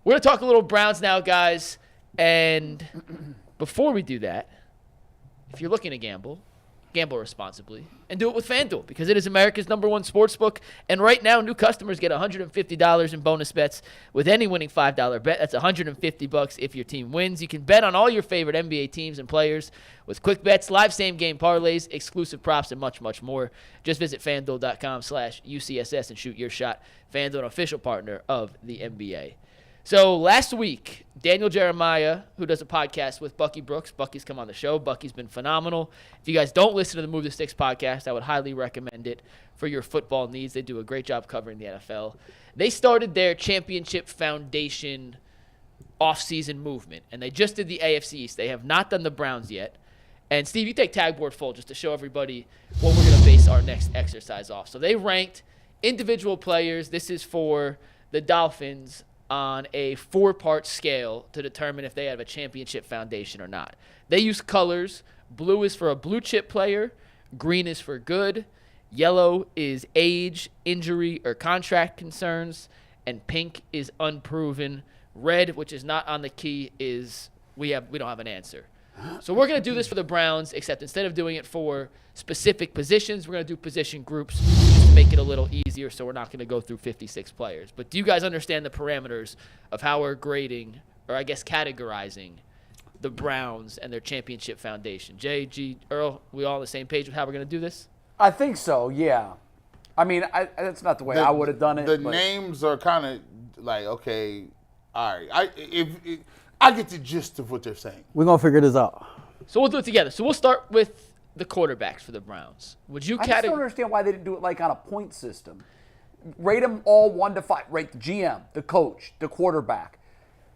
We're going to talk a little Browns now, guys. And before we do that, if you're looking to gamble responsibly and do it with FanDuel because it is America's #1 sportsbook. And right now, new customers get $150 in bonus bets with any winning $5 bet. That's $150 if your team wins. You can bet on all your favorite NBA teams and players with quick bets, live same-game parlays, exclusive props, and much, much more. Just visit FanDuel.com/UCSS and shoot your shot. FanDuel, an official partner of the NBA. So last week, Daniel Jeremiah, who does a podcast with Bucky Brooks, Bucky's come on the show. Bucky's been phenomenal. If you guys don't listen to the Move the Sticks podcast, I would highly recommend it for your football needs. They do a great job covering the NFL. They started their championship foundation offseason movement, and they just did the AFC East. They have not done the Browns yet. And, Steve, you take tagboard full just to show everybody what we're going to base our next exercise off. So they ranked individual players. This is for the Dolphins on a 4-part scale to determine if they have a championship foundation or not. They use colors. Blue is for a blue chip player. Green is for good. Yellow is age, injury, or contract concerns. And pink is unproven. Red, which is not on the key, is we don't have an answer. So we're going to do this for the Browns, except instead of doing it for specific positions, we're going to do position groups just to make it a little easier, so we're not going to go through 56 players. But do you guys understand the parameters of how we're grading, or I guess categorizing, the Browns and their championship foundation? Jay, G, Earl, we all on the same page with how we're going to do this? I think so, yeah. I mean, that's not the way I would have done it. The names are kind of like, okay, all right. I get the gist of what they're saying. We're going to figure this out. So we'll do it together. So we'll start with the quarterbacks for the Browns. Would you I just don't understand why they didn't do it like on a point system. Rate them all 1 to 5. Rate the GM, the coach, the quarterback,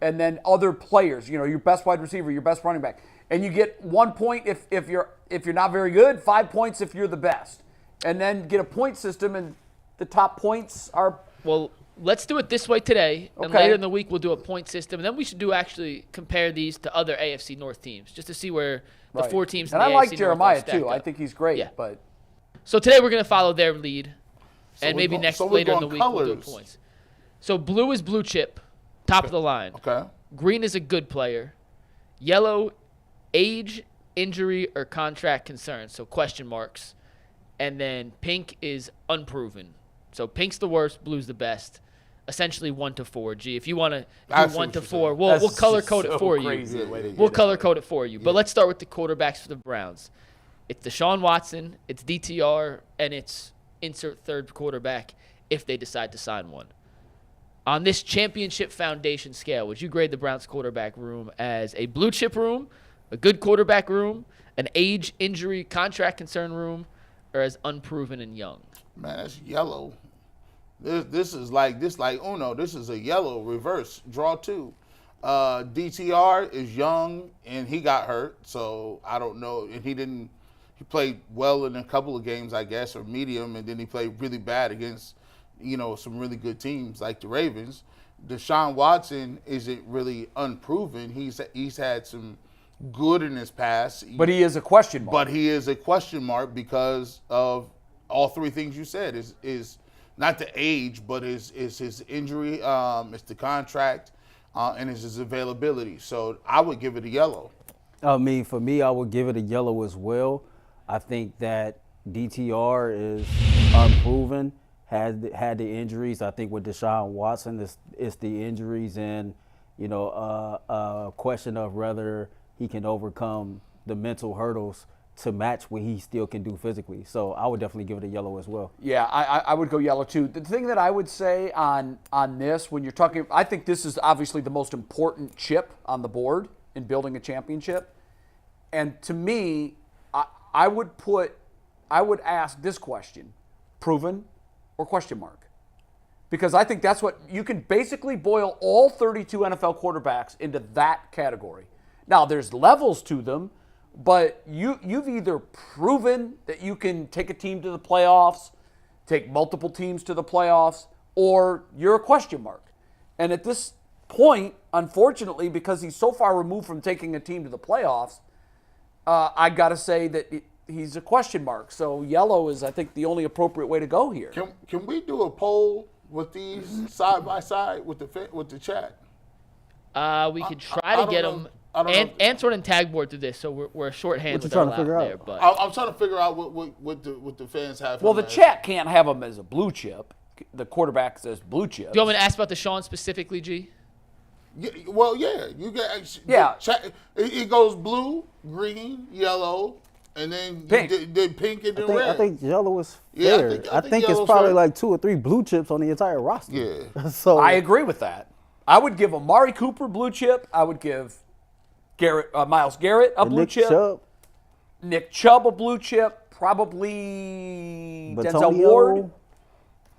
and then other players. You know, your best wide receiver, your best running back, and you get 1 point if you're not very good, 5 points if you're the best, and then get a point system, and the top points are. Well, let's do it this way today, and later in the week we'll do a point system, and then we should actually compare these to other AFC North teams just to see where the 4 teams in the AFC North. And I like Jeremiah too. I think he's great. Yeah. But so today we're going to follow their lead, and maybe later in the week we'll do points. So blue is blue chip, top of the line. Okay. Green is a good player. Yellow, age, injury, or contract concerns, so question marks. And then pink is unproven. So pink's the worst, blue's the best. Essentially 1 to 4. G, if you want to do 1 to 4, we'll color code it for you. We'll color code it for you. But let's start with the quarterbacks for the Browns. It's Deshaun Watson, it's DTR, and it's insert third quarterback if they decide to sign one. On this championship foundation scale, would you grade the Browns quarterback room as a blue chip room, a good quarterback room, an age, injury, contract concern room, or as unproven and young? Man, that's yellow. This is like Uno. This is a yellow reverse draw 2. DTR is young and he got hurt, so I don't know. And he played well in a couple of games, I guess, or medium, and then he played really bad against, some really good teams like the Ravens. Deshaun Watson isn't really unproven. He's had some good in his past, but he is a question mark. But he is a question mark because of all 3 things you said. Is not the age, but is his injury, it's the contract, and it's his availability. So I would give it a yellow. I mean, for me, I would give it a yellow as well. I think that DTR is unproven, had the injuries. I think with Deshaun Watson, it's the injuries and, a question of whether he can overcome the mental hurdles to match what he still can do physically. So I would definitely give it a yellow as well. Yeah, I would go yellow too. The thing that I would say on this, when you're talking, I think this is obviously the most important chip on the board in building a championship. And to me, I would ask this question: proven or question mark? Because I think that's what you can basically boil all 32 NFL quarterbacks into that category. Now, there's levels to them, but you've either proven that you can take a team to the playoffs, take multiple teams to the playoffs, or you're a question mark. And at this point, unfortunately, because he's so far removed from taking a team to the playoffs, I got to say that he's a question mark. So yellow is, I think, the only appropriate way to go here. Can we do a poll with these side by side with the chat? We could try to get him. Antoine and Tagboard through this, so we're shorthand with our lap there. But I'm trying to figure out what the fans have. Well, the chat can't have him as a blue chip. The quarterback says blue chip. Do you want me to ask about Deshaun specifically, G? Yeah, well, yeah. You get it goes blue, green, yellow, and then pink, pink and then red. I think yellow is fair. I think it's probably like 2 or 3 blue chips on the entire roster. Yeah. So I agree with that. I would give Amari Cooper blue chip. I would give Myles Garrett a blue chip. Chubb. Nick Chubb a blue chip. Probably Denzel Batonio. Ward.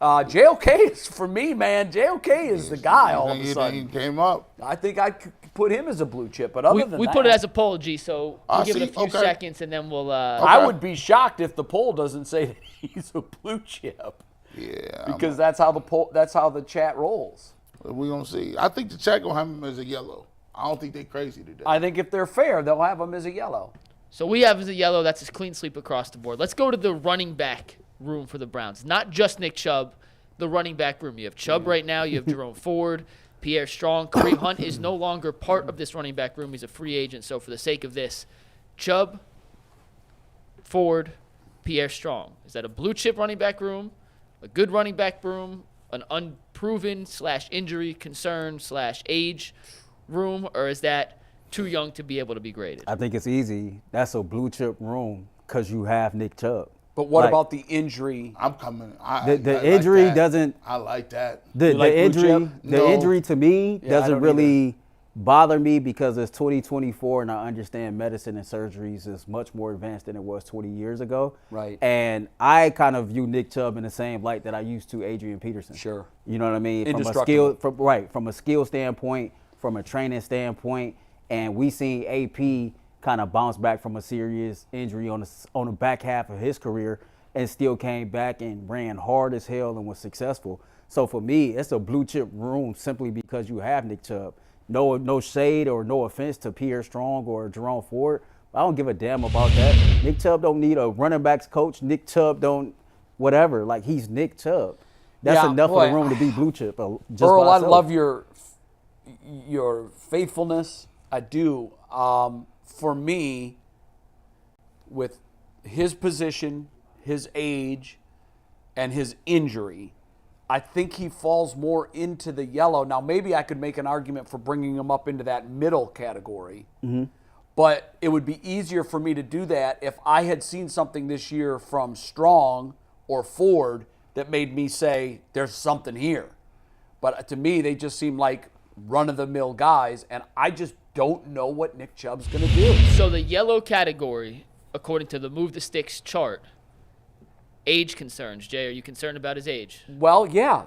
JOK is for me, man. JOK is the guy all of a sudden. He came up. I think I could put him as a blue chip, but other than that, we put it as a poll, G. So we'll give it a few seconds, and then we'll. I would be shocked if the poll doesn't say that he's a blue chip. Yeah, because that's how the chat rolls. We're gonna see. I think the chat gonna have him as a yellow. I don't think they're crazy today. I think if they're fair, they'll have him as a yellow. So we have as a yellow. That's a clean sweep across the board. Let's go to the running back room for the Browns. Not just Nick Chubb, the running back room. You have Chubb right now. You have Jerome Ford, Pierre Strong. Kareem Hunt is no longer part of this running back room. He's a free agent. So for the sake of this, Chubb, Ford, Pierre Strong. Is that a blue chip running back room, a good running back room, an unproven / injury concern / age room, or is that too young to be able to be graded? I think it's easy. That's a blue chip room because you have Nick Chubb. But what about the injury? I'm coming. The injury doesn't. I like that. The injury to me doesn't really bother me because it's 2024 and I understand medicine and surgeries is much more advanced than it was 20 years ago. Right. And I kind of view Nick Chubb in the same light that I used to Adrian Peterson. Sure. You know what I mean? Indestructible. From a skill standpoint, from a training standpoint, and we seen AP kind of bounce back from a serious injury on the back half of his career and still came back and ran hard as hell and was successful. So for me, it's a blue chip room simply because you have Nick Chubb. No shade or no offense to Pierre Strong or Jerome Ford. I don't give a damn about that. Nick Chubb don't need a running backs coach. Nick Chubb don't whatever. Like, he's Nick Chubb. That's enough of the room to be blue chip. Just Earl, by I itself. love your faithfulness. I do. For me, with his position, his age, and his injury, I think he falls more into the yellow. Now, maybe I could make an argument for bringing him up into that middle category, but it would be easier for me to do that if I had seen something this year from Strong or Ford that made me say, there's something here. But to me, they just seem like run-of-the-mill guys, and I just don't know what Nick Chubb's going to do. So the yellow category, according to the Move the Sticks chart, age concerns. Jay, are you concerned about his age? Well, yeah.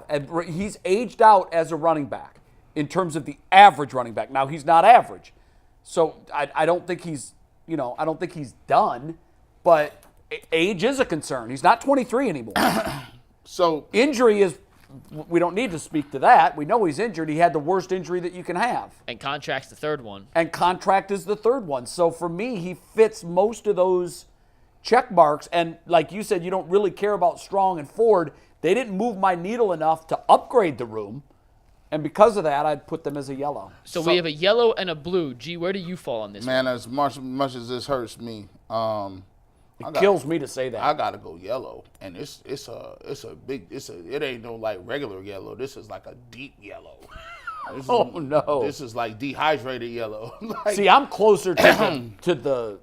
He's aged out as a running back in terms of the average running back. Now, he's not average. So I don't think he's, I don't think he's done, but age is a concern. He's not 23 anymore. So injury is, we don't need to speak to that. We know he's injured. He had the worst injury that you can have. And contract's the third one. And contract is the third one. So for me, he fits most of those check marks. And like you said, you don't really care about Strong and Ford. They didn't move my needle enough to upgrade the room. And because of that, I'd put them as a yellow. So we have a yellow and a blue. G, where do you fall on this? Man, as much as this hurts me, it kills me to say that. I gotta go yellow, and it ain't no like regular yellow. This is like a deep yellow. No! This is like dehydrated yellow. See, I'm closer to the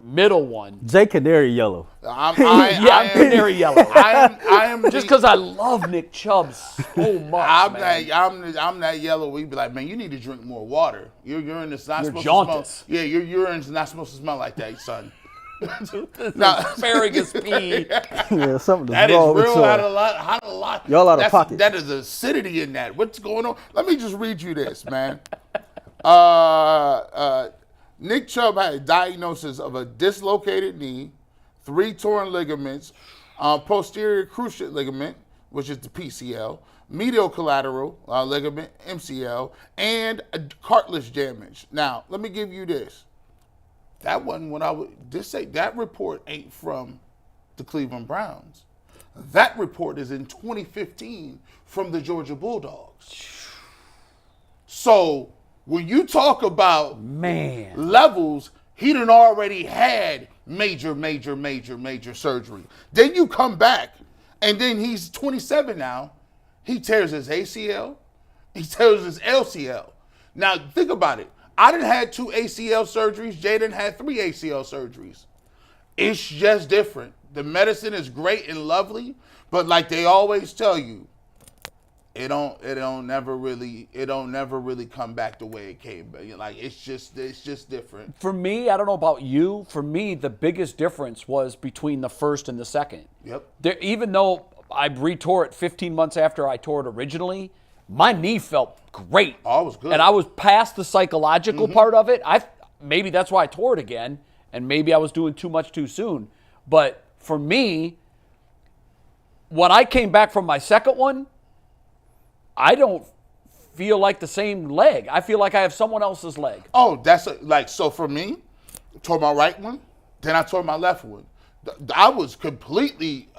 middle one. Jay Canary yellow. I'm canary yellow. I am just because I love Nick Chubb so much. I'm that yellow. We'd be like, man, you need to drink more water. Your urine is not supposed to smell. Yeah, your urine's not supposed to smell like that, son. Now, asparagus pea. Yeah, something that is wrong with real out of lot. Y'all out of pocket. That is acidity in that. What's going on? Let me just read you this, man. Nick Chubb had a diagnosis of a dislocated knee, 3 torn ligaments, posterior cruciate ligament, which is the PCL, medial collateral ligament, MCL, and a cartilage damage. Now, let me give you this. That wasn't what I would just say. That report ain't from the Cleveland Browns. That report is in 2015 from the Georgia Bulldogs. So When you talk about Man. levels, he done already had major surgery. Then you come back, and then he's 27 now. He tears his ACL. He tears his LCL. Now, think about it. I done had 2 ACL surgeries. Jaden had 3 ACL surgeries. It's just different. The medicine is great and lovely, but like they always tell you, it don't never really come back the way it came. Like it's just different. For me, I don't know about you. For me, the biggest difference was between the first and the second. Yep. Even though I retore it 15 months after I tore it originally, my knee felt great. Oh, it was good. And I was past the psychological part of it. Maybe that's why I tore it again, and maybe I was doing too much too soon. But for me, when I came back from my second one, I don't feel like the same leg. I feel like I have someone else's leg. Oh, so for me, I tore my right one, then I tore my left one. I was completely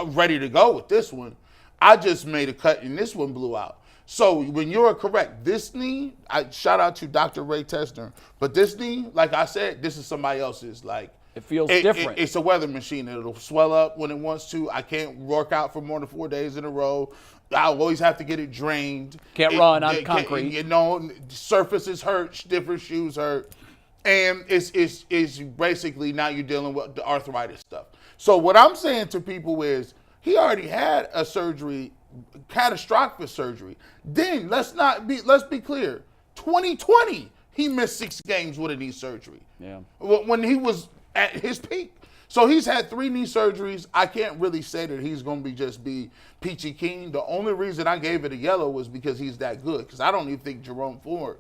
ready to go with this one. I just made a cut and this one blew out. So when you're correct, this knee, shout out to Dr. Ray Tessner, but this knee, like I said, this is somebody else's. Like It feels different. It's a weather machine. It'll swell up when it wants to. I can't work out for more than 4 days in a row. I always have to get it drained. Can't run on concrete. Surfaces hurt, different shoes hurt. And it's basically now you're dealing with the arthritis stuff. So what I'm saying to people is he already had a surgery, catastrophic surgery. Then let's be clear. 2020, he missed 6 games with a knee surgery. Yeah. When he was at his peak. So he's had 3 knee surgeries. I can't really say that he's going to just be peachy keen. The only reason I gave it a yellow was because he's that good. Because I don't even think Jerome Ford,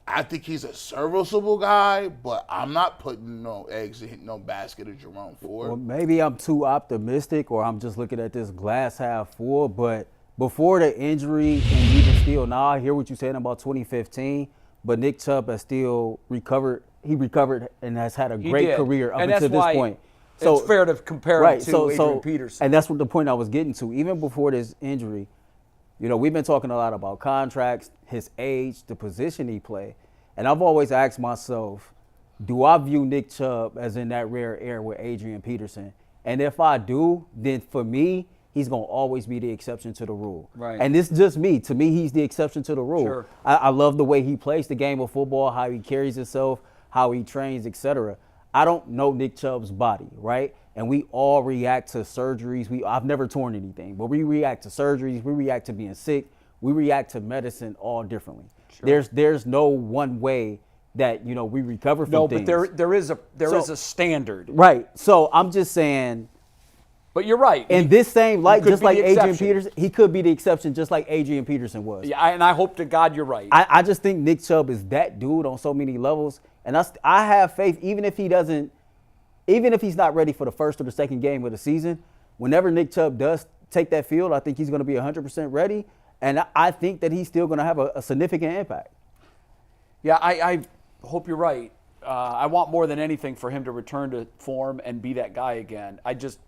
I think he's a serviceable guy, but I'm not putting no eggs in no basket of Jerome Ford. Well, maybe I'm too optimistic or I'm just looking at this glass half full, but before the injury and even still now, I hear what you're saying about 2015, but Nick Chubb has still recovered. He recovered and has had a great career up until this point. So it's fair to compare him to Adrian Peterson. And that's what the point I was getting to. Even before this injury, we've been talking a lot about contracts, his age, the position he played. And I've always asked myself, do I view Nick Chubb as in that rare air with Adrian Peterson? And if I do, then for me, he's going to always be the exception to the rule. Right. And this is just me. To me, he's the exception to the rule. Sure. I love the way he plays the game of football, how he carries himself, how he trains, etc. I don't know Nick Chubb's body, right? And we all react to surgeries. I've never torn anything, but we react to surgeries. We react to being sick. We react to medicine all differently. Sure. There's no one way that we recover from things. No, but there is a standard. Right. So I'm just saying. But you're right. In this same light, just like Adrian Peterson, he could be the exception, just like Adrian Peterson was. Yeah, and I hope to God you're right. I just think Nick Chubb is that dude on so many levels, and I have faith. Even if he's not ready for the first or the second game of the season, whenever Nick Chubb does take that field, I think he's going to be 100% ready, and I think that he's still going to have a significant impact. Yeah, I hope you're right. I want more than anything for him to return to form and be that guy again.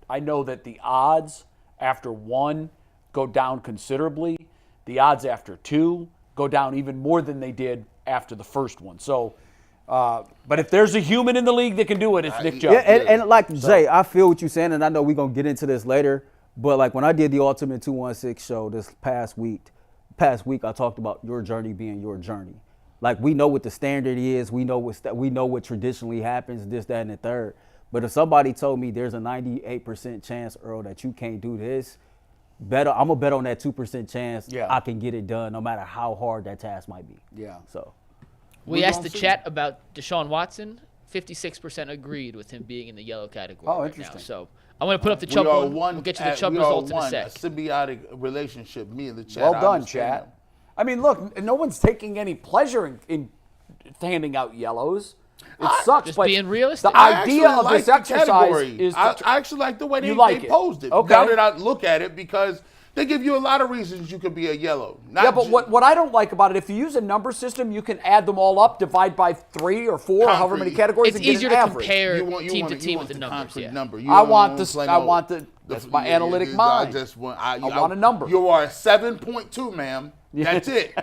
I know that the odds after 1 go down considerably. The odds after 2 go down even more than they did after the first one. So, but if there's a human in the league that can do it, it's Nick Chubb. Yeah, and like Jay, I feel what you're saying, and I know we're going to get into this later, but like when I did the Ultimate 216 show this past week, I talked about your journey being your journey. Like, we know what the standard is. We know what traditionally happens, this, that, and the third. But if somebody told me there's a 98% chance, Earl, that you can't do this, I'm going to bet on that 2% chance I can get it done no matter how hard that task might be. Yeah. So we asked the chat about Deshaun Watson. 56% agreed with him being in the yellow category right now. So I'm going to put up the Chubb one. We'll get you the Chubb results in a sec. A symbiotic relationship, me and the chat. Well done, chat. I mean, look, no one's taking any pleasure in handing out yellows. It sucks, just but being realistic. the idea of this exercise is I actually like the way they posed it. Okay. Now that I look at it, because they give you a lot of reasons you could be a yellow. But what I don't like about it, if you use a number system, you can add them all up, divide by 3 or 4, or however many categories. It's and get easier an to average. compare team to team with the numbers. Yeah. Number. I want the That's my analytic mind. I want a number. You are a 7.2, ma'am. That's it.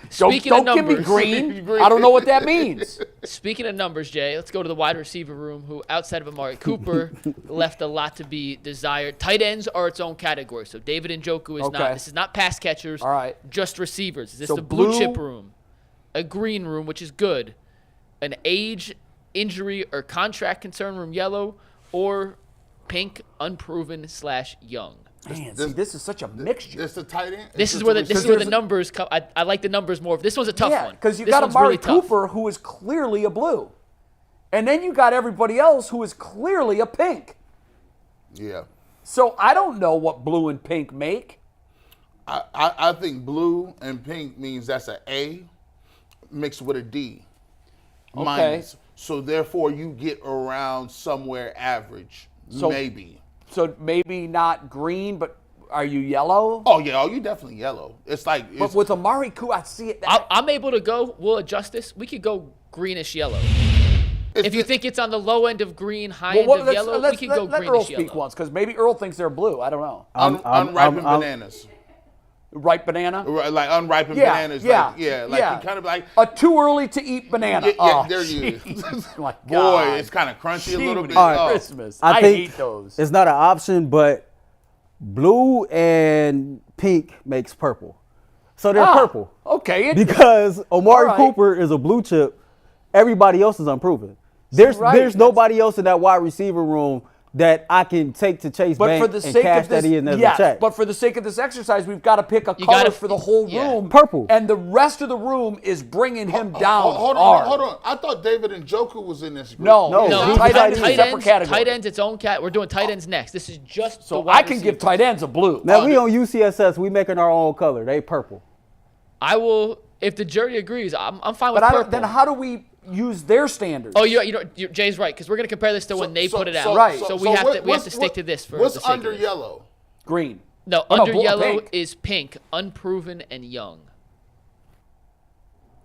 Speaking don't of give me numbers, green. I don't know what that means. Speaking of numbers, Jay, let's go to the wide receiver room, who outside of Amari Cooper left a lot to be desired. Tight ends are its own category. So David Njoku is not. This is not pass catchers. All right. Just receivers. Is this So the blue chip blue- room? A green room, which is good. An age, injury, or contract concern room yellow, or pink, unproven / young. Man, see, this is such a mixture. This the tight end. This is where the numbers come. I like the numbers more. This one's a tough one. Because you This got one's Amari really tough. Cooper, who is clearly a blue. And then you got everybody else who is clearly a pink. Yeah. So I don't know what blue and pink make. I think blue and pink means that's an A mixed with a D. Okay. Minus. So therefore you get around somewhere average. So- Maybe. So maybe not green, but are you yellow? Oh yeah, you definitely yellow. It's like But with Amari Cooper, I see it. I'm able to go. We'll adjust this. We could go greenish yellow. If you think it's on the low end of green, high end of yellow, we could go let greenish Earl speak yellow. once, because maybe Earl thinks they're blue. I don't know. unripened bananas. Ripe banana? Like unripened Yeah, bananas. yeah, Like, yeah. yeah. You kind of like A too early to eat banana. Yeah, there you jeez. My boy, God. it's kind of crunchy a little bit. All right, Oh. Christmas. I I think hate those. It's not an option, but blue and pink makes purple. So they're purple. Okay. Because Amari All right. Cooper is a blue chip. Everybody else is unproven. There's right. nobody else in that wide receiver room that I can take to Chase But Bank for the and sake cash of this, that in as yes, a check. but for the sake of this exercise, we've got to pick a You color gotta- for the whole yeah. room. Purple. And the rest of the room is bringing him down Hold hard. on. I thought David Njoku was in this group. No, No, No, he's tight tight end is a end. separate category. Tight ends, its own cat. We're doing tight ends next. This is just the So wide I can give receivers. tight ends a blue. Now we on UCSS, we making our own color. They purple. I will, if the jury agrees, I'm fine with But purple. then how do we use their standards? Oh, Jay's right, because we're going to compare this to when they put it out. Right. So we have to stick to this for What's the sake under of this. yellow? Green. No, Oh, no, under blue- yellow pink. is pink, unproven, and young.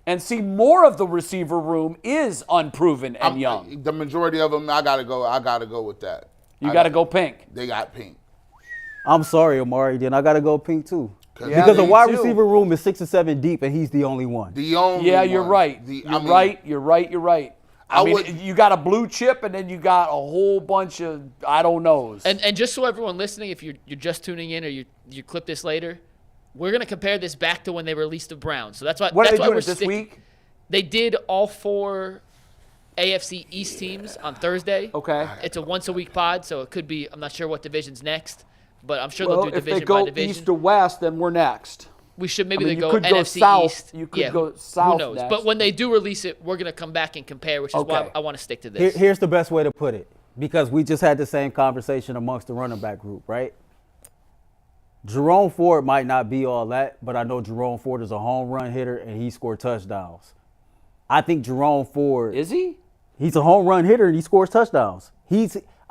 And see, more of the receiver room is unproven and young. The majority of them, I gotta go with that. You got to go pink. They got pink. I'm sorry, Amari. Then I got to go pink too. Yeah, Because the me wide too. receiver room is 6 or 7 deep, and he's the only one. The only Yeah, you're one. right. I You're right. I mean, would- you got a blue chip, and then you got a whole bunch of I don't knows. And just so everyone listening, if you're just tuning in or you clip this later, we're going to compare this back to when they released the Browns. So that's why what are that's they why doing we're it this stick- week? They did all 4 AFC East teams on Thursday. Okay. It's a once-a-week pod, so it could be – I'm not sure what division's next, but I'm sure Well, they'll do if they division go by division. east to west, then we're next. We should maybe I mean, they you go could go NFC south. East. You could go south Who knows? next. But when they do release it, we're going to come back and compare, which is why Okay. I want to stick to this. Here's the best way to put it, because we just had the same conversation amongst the running back group, right? Jerome Ford might not be all that, but I know Jerome Ford is a home run hitter and he scored touchdowns. I think Jerome Ford Is he? he's a home run hitter and he scores touchdowns.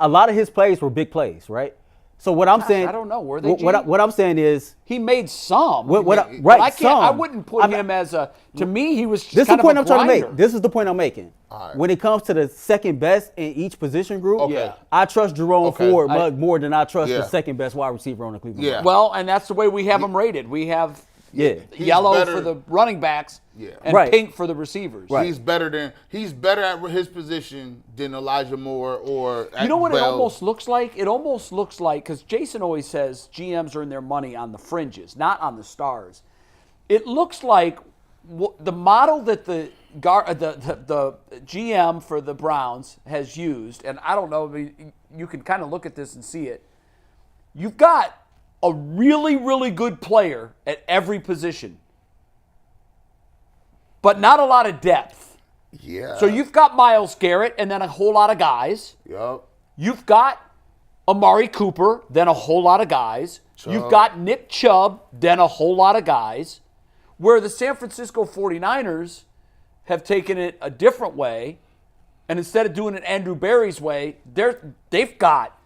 A lot of his plays were big plays, right? So what I'm saying, I don't know. Were they, what I'm saying is, He made some. What- what- But right, I can't. I some. wouldn't put him as a. To me, he was just this is kind the point of I'm a trying to grinder. make. This is the point I'm making. All right. When it comes to the second best in each position group, Okay. I trust Jerome Okay. Ford more than I trust Yeah. the second best wide receiver on the Cleveland Yeah. Browns. Well, and that's the way we have them rated. We have Yeah. He's yellow better- for the running backs Yeah. and Right. pink for the receivers. Right. He's better at his position than Elijah Moore or You know what it Bell. almost looks like? It almost looks like, because Jason always says GMs earn their money on the fringes, not on the stars. It looks like the model that the GM for the Browns has used, and I don't know, I mean, you can kind of look at this and see it. You've got a really, really good player at every position, but not a lot of depth. Yeah. So you've got Myles Garrett and then a whole lot of guys. Yup. You've got Amari Cooper, then a whole lot of guys. You've got Nick Chubb, then a whole lot of guys. Where the San Francisco 49ers have taken it a different way, and instead of doing it Andrew Berry's way, they've got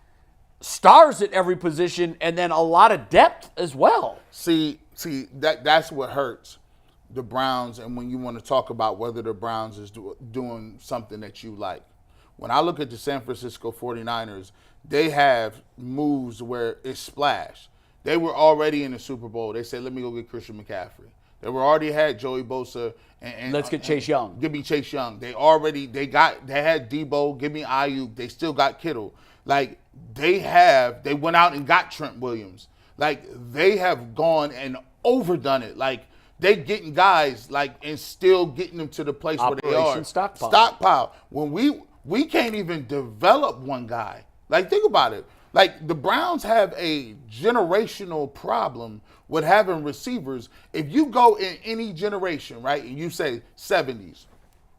stars at every position and then a lot of depth as well. See that's what hurts the Browns, and when you want to talk about whether the Browns is doing something that you like, When I look at the San Francisco 49ers, they have moves where it's splash. They were already in the Super Bowl. They said, let me go get Christian McCaffrey. They were already had Joey Bosa and let's get Chase Young. Give me Chase Young. They had Debo. Give me Ayuk. They still got Kittle. Like they went out and got Trent Williams. Like they have gone and overdone it. Like they getting guys like and still getting them to the place where they are. Stockpile. When we can't even develop one guy. Like think about it. Like the Browns have a generational problem with having receivers. If you go in any generation, right, and you say 70s,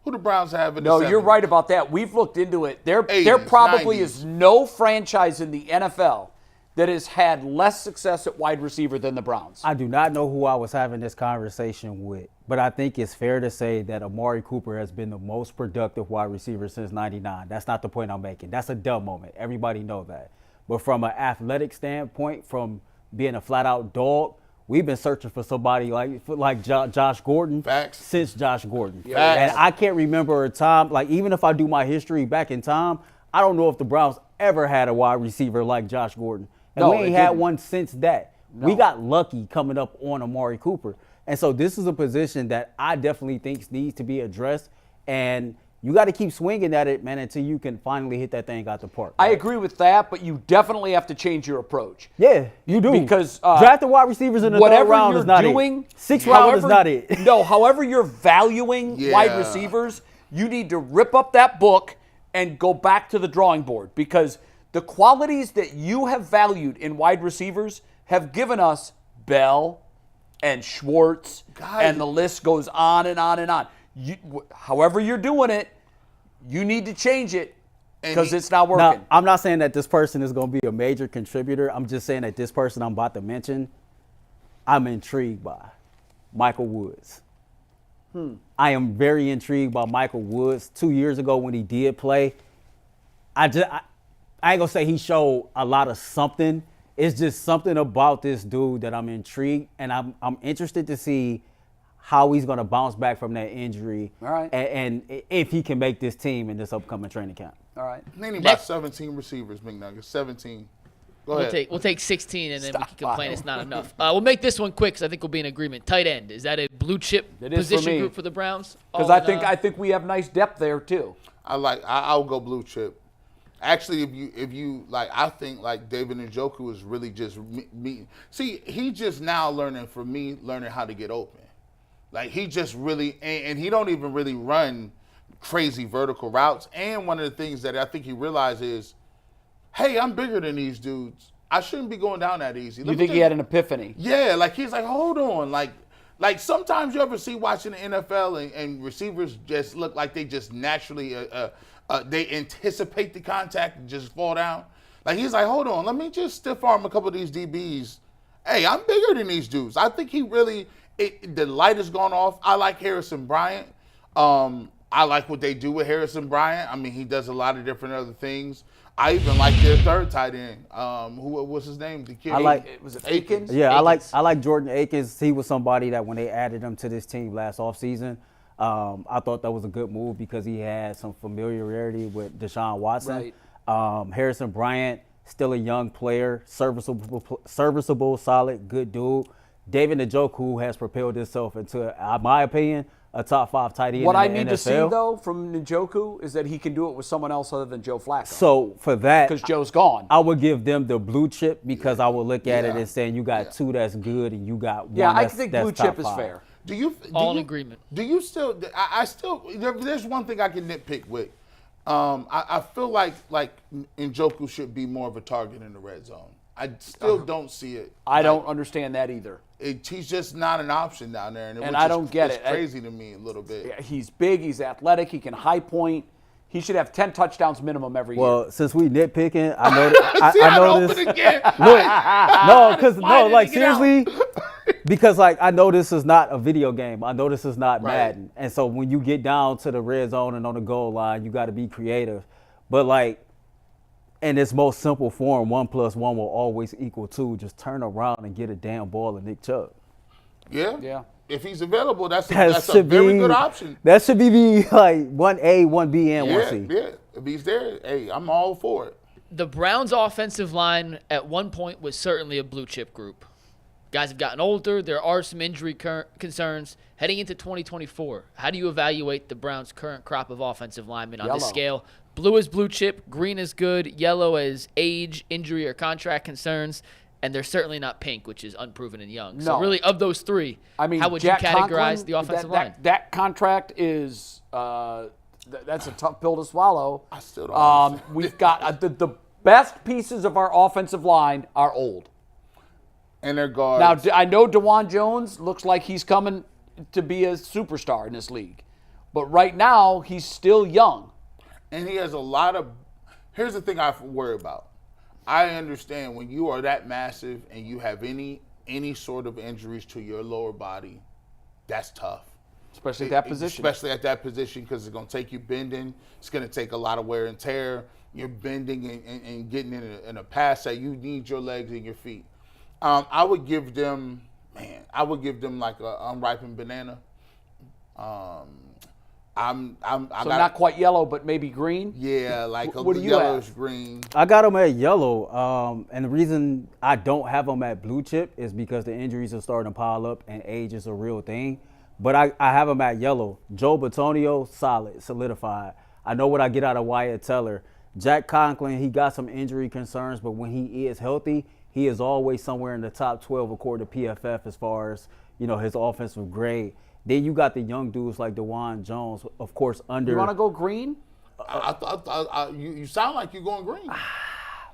who the Browns have in the 70s? No, you're right about that. We've looked into it. There probably 90s. is no franchise in the NFL that has had less success at wide receiver than the Browns. I do not know who I was having this conversation with, but I think it's fair to say that Amari Cooper has been the most productive wide receiver since '99. That's not the point I'm making. That's a dumb moment. Everybody knows that. But from an athletic standpoint, from being a flat-out dog, we've been searching for somebody like Josh Gordon since Josh Gordon. And I can't remember a time, like even if I do my history back in time, I don't know if the Browns ever had a wide receiver like Josh Gordon. And we ain't had one since that. No. We got lucky coming up on Amari Cooper. And so this is a position that I definitely think needs to be addressed. And you got to keep swinging at it, man, until you can finally hit that thing out the park. Right? I agree with that, but you definitely have to change your approach. Yeah, you do. Because drafting wide receivers in the third round is not doing, it. Sixth round is not it. No, however you're valuing wide receivers, you need to rip up that book and go back to the drawing board because the qualities that you have valued in wide receivers have given us Bell and Schwartz, and the list goes on and on and on. However you're doing it, you need to change it because it's not working. Now, I'm not saying that this person is going to be a major contributor. I'm just saying that this person I'm about to mention, I'm intrigued by. Michael Woods. I am very intrigued by Michael Woods. 2 years ago when he did play, I ain't going to say he showed a lot of something. It's just something about this dude that I'm intrigued, and I'm interested to see how he's going to bounce back from that injury. All right. And if he can make this team in this upcoming training camp. All right. Naming about 17 receivers, McNuggets. 17. Go ahead. We'll take 16, and then we can complain it's not enough. We'll make this one quick because I think we'll be in agreement. Tight end. Is that a blue chip position group for the Browns? Because I think we have nice depth there, too. I'll go blue chip. Actually, if you like, I think like David Njoku is really just me. See, he just now learning how to get open. Like he just really, and he don't even really run crazy vertical routes. And one of the things that I think he realized is, hey, I'm bigger than these dudes. I shouldn't be going down that easy. You think he had an epiphany? Yeah, like he's like, hold on, like sometimes you ever see watching the NFL and receivers just look like they just naturally they anticipate the contact and just fall down. Like he's like, hold on, let me just stiff arm a couple of these DBs. Hey, I'm bigger than these dudes. I think he really. The light has gone off. I like Harrison Bryant. I like what they do with Harrison Bryant. I mean, he does a lot of different other things. I even like their third tight end. Who was his name? The kid. Was it Akins? Yeah, Akins. I like Jordan Akins. He was somebody that when they added him to this team last offseason, I thought that was a good move because he had some familiarity with Deshaun Watson. Right. Harrison Bryant, still a young player, serviceable, solid, good dude. David Njoku has propelled himself into, in my opinion, a top 5 tight end. What I in the need NFL. to see, though, from Njoku is that he can do it with someone else other than Joe Flacco. So for that, because Joe's gone, I would give them the blue chip because I would look at it and saying you got 2 that's good and you got 1 I think blue chip is fair. In agreement. Do you still? I still. There's one thing I can nitpick with. I feel like Njoku should be more of a target in the red zone. I still don't see it. I don't understand that either. He's just not an option down there, and I don't get it. It's crazy to me a little bit. Yeah, he's big. He's athletic. He can high point. He should have 10 touchdowns minimum every year. Well, since we nitpicking, I know that, I know this. Again. Look, seriously, because I know this is not a video game. I know this is not Madden, and so when you get down to the red zone and on the goal line, you got to be creative. But in its most simple form, 1 + 1 will always equal 2. Just turn around and get a damn ball to Nick Chubb. Yeah. Yeah. if he's available, that's a should very be- good option. That should be like 1A, 1B, and 1C. Yeah. If he's there, hey, I'm all for it. The Browns' offensive line at one point was certainly a blue chip group. Guys have gotten older. There are some injury concerns heading into 2024. How do you evaluate the Browns' current crop of offensive linemen on this Yellow. scale? Blue is blue chip, green is good, yellow is age, injury, or contract concerns, and they're certainly not pink, which is unproven and young. So No. really, of those three, I mean, how would Jack you categorize Conklin, the offensive that, line? That contract is that's a tough pill to swallow. I still don't understand. We've got the best pieces of our offensive line are old. And their guards. Now, I know DeJuan Jones looks like he's coming to be a superstar in this league. But right now, he's still young. And he has a lot of – here's the thing I worry about. I understand when you are that massive and you have any sort of injuries to your lower body, that's tough. Especially at that position. Especially at that position because it's going to take you bending. It's going to take a lot of wear and tear. You're bending and getting in a pass that you need your legs and your feet. I would give them like an unripened banana. Not quite yellow, but maybe green? Yeah, like What a do you yellowish have? green. I got them at yellow, and the reason I don't have them at blue chip is because the injuries are starting to pile up and age is a real thing. But I have them at yellow. Joe Bitonio, solid, solidified. I know what I get out of Wyatt Teller. Jack Conklin, he got some injury concerns, but when he is healthy, he is always somewhere in the top 12 according to PFF as far as, his offensive grade. Then you got the young dudes like DeJuan Jones, of course, under. You want to go green? You sound like you're going green.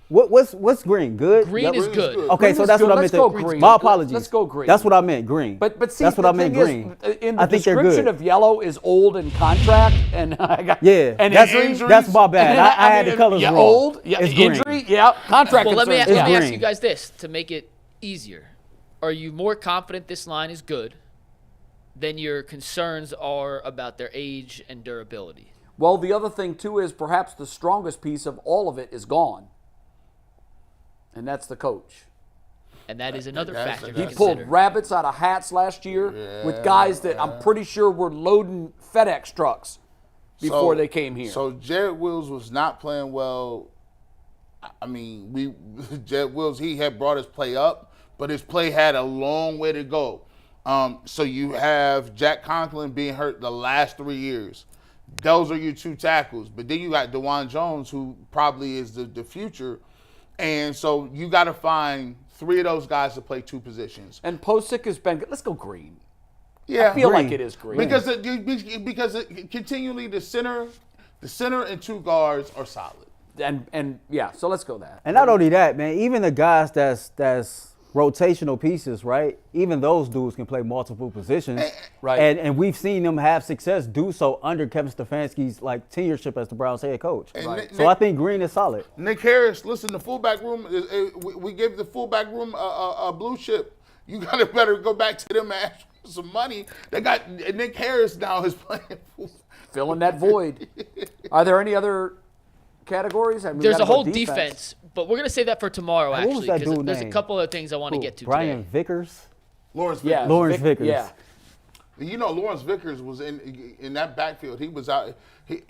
What's green? Good? Green Yeah, is green is good. good. Okay, Green so is that's good. what I Let's meant. go to, green. My apologies. Let's go green. That's what I meant, green. But see, that's what the I meant, thing green. is, in the I think they're description good. of yellow is old and contract, and I got and that's injuries. my bad. I had the colors wrong. Old, It's injury, green. contract. Well, let me concerns, ask green. you guys this to make it easier. Are you more confident this line is good than your concerns are about their age and durability? Well, the other thing, too, is perhaps the strongest piece of all of it is gone. And that's the coach. And that is another factor to He consider. pulled rabbits out of hats last year with guys that I'm pretty sure were loading FedEx trucks before they came here. So Jared Wills was not playing well. I mean, Jared Wills, he had brought his play up, but his play had a long way to go. So you have Jack Conklin being hurt the last 3 years. Those are your two tackles. But then you got DeJuan Jones, who probably is the future. And so you got to find 3 of those guys to play 2 positions. And Posick has been good. Let's go green. Yeah, I feel green. like it is green. because continually the center and 2 guards are solid. And so let's go that. And not only that, man, even the guys that's rotational pieces, right? Even those dudes can play multiple positions. Right. And we've seen them have success do so under Kevin Stefanski's tenureship as the Browns head coach. Right. So I think green is solid. Nick Harris, listen, the fullback room, we gave the fullback room a blue chip. You got to better go back to them and ask for some money. They got Nick Harris now is playing. Filling that void. Are there any other categories? I mean, we There's gotta a go whole defense, but we're going to save that for tomorrow, Hey, what was actually, that because dude there's a name? couple of things I want to get to Brian today. Vickers? Lawrence Yeah, Vickers. Lawrence Vickers. Yeah. You know, Lawrence Vickers was in that backfield. He was out.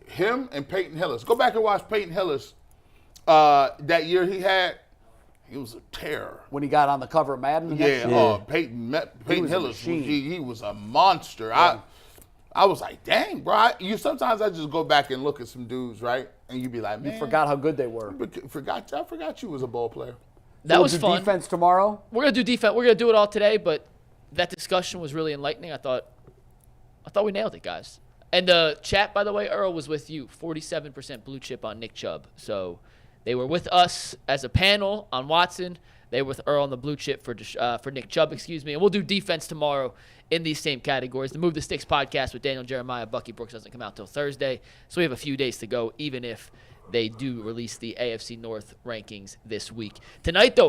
Him and Peyton Hillis. Go back and watch Peyton Hillis. That year he was a terror. When he got on the cover of Madden. the next year. Yeah. Peyton was a Hillis. machine. He was a monster. I was like, dang, bro. Sometimes I just go back and look at some dudes, right? And you be like, man, You forgot how good they were. I forgot you was a ball player. That We'll was do fun. defense tomorrow. We're going to do defense. We're going to do it all today, but that discussion was really enlightening. I thought we nailed it, guys. And the chat, by the way, Earl was with you. 47% blue chip on Nick Chubb. So they were with us as a panel on Watson. They were with Earl on the blue chip for Nick Chubb, And we'll do defense tomorrow in these same categories. The Move the Sticks podcast with Daniel Jeremiah. Bucky Brooks doesn't come out till Thursday. So we have a few days to go, even if they do release the AFC North rankings this week. Tonight, though,